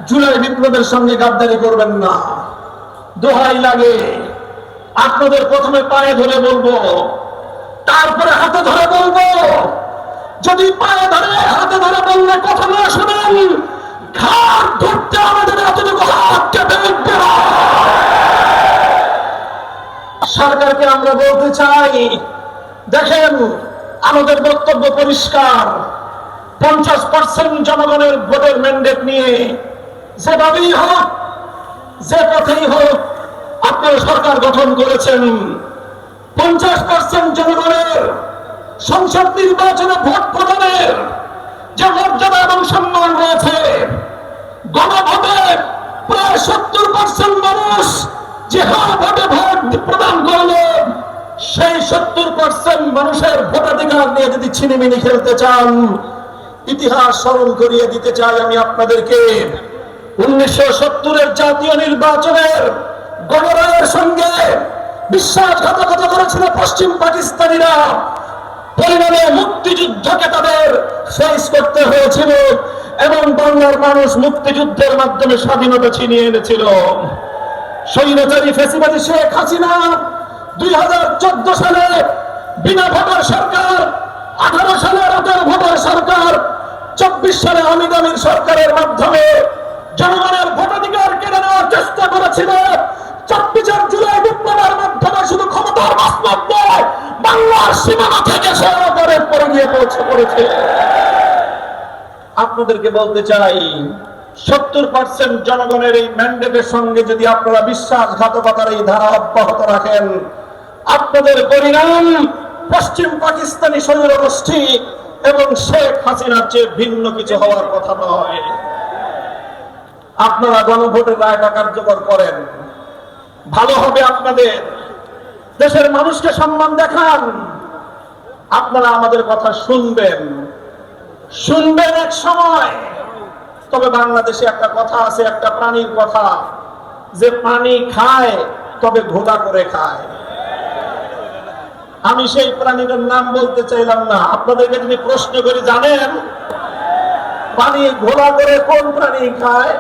জুলাই বিপ্লবের সঙ্গে গাদ্দারি করবেন না। দোহাই লাগে, আপনাদের প্রথমে পায়ে ধরে বলবো, তারপরে হাতে ধরে বলবো। যদি পায়ে ধরে হাতে ধরে বললে কথা না শুনেন, ঘাট ধরতে আমাদের এতটুকু হাত কেটে উঠবে না। সরকারকে আমরা বলতে চাই, দেখেন আমাদের বক্তব্য পরিষ্কার। 50% জনগণের ভোটের ম্যান্ডেট নিয়ে যেভাবেই হোক, যে পথেই হোক আপনারা সরকার গঠন করেছেন। 50% জনগণের সংসদ নির্বাচনে ভোট প্রদানের যে মর্যাদা এবং সম্মান রয়েছে, গণভোটে প্রায় 70% মানুষ যে হার ভোটে ভোট প্রদান করলো, সেই 70% মানুষের ভোটাধিকার নিয়ে যদি ছিনিমিনি খেলতে চান, ইতিহাস স্মরণ করিয়ে দিতে চাই আমি আপনাদেরকে। 1970-এর জাতীয় নির্বাচনের গণরায়ের সঙ্গে বিশ্বাসঘাতকতা করেছিল পশ্চিম পাকিস্তানিরা। পরিণামে মুক্তিযুদ্ধকে তাদের ফেস করতে হয়েছিল এবং বাংলার মানুষ মুক্তিযুদ্ধের মাধ্যমে স্বাধীনতা ছিনিয়ে এনেছিল। স্বৈরাচারী ফ্যাসিবাদী শেখ হাসিনা 2014 সালে বিনা ভোটার সরকার, 18 সালে ভোটার সরকার, 24 সালে হামিদ আমির সরকারের মাধ্যমে জনগণের ভোটাধিকার কেড়ে নেওয়ার চেষ্টা করেছিল। 24 জুলাই বিপ্লবের মাধ্যমে শুধু ক্ষমতার বাস্তব নয়, বাংলার সীমানা থেকে সরকারের পরে গিয়ে পড়েছে। আপনাদেরকে বলতে চাই, 70% জনগণের এই ম্যান্ডেটের সঙ্গে যদি আপনারা বিশ্বাসঘাতকতার এই ধারা অব্যাহত রাখেন, আপনাদের পরিণাম পশ্চিম পাকিস্তানি স্বৈরগোষ্ঠী এবং শেখ হাসিনার চেয়ে ভিন্ন কিছু হওয়ার কথা নয়। আপনারা গণভোটের রায়টা কার্যকর করেন, ভালো হবে আপনাদের। দেশের মানুষকে সম্মান দেখান। আপনারা আমাদের কথা শুনবেন এক সময়। তবে বাংলাদেশে একটা কথা আছে, একটা প্রাণীর কথা, যে পানি খায় তবে ঘোলা করে খায়। আমি সেই প্রাণীটার নাম বলতে চাইলাম না। আপনাদেরকে যদি প্রশ্ন করি, জানেন পানি ঘোলা করে কোন প্রাণী খায়?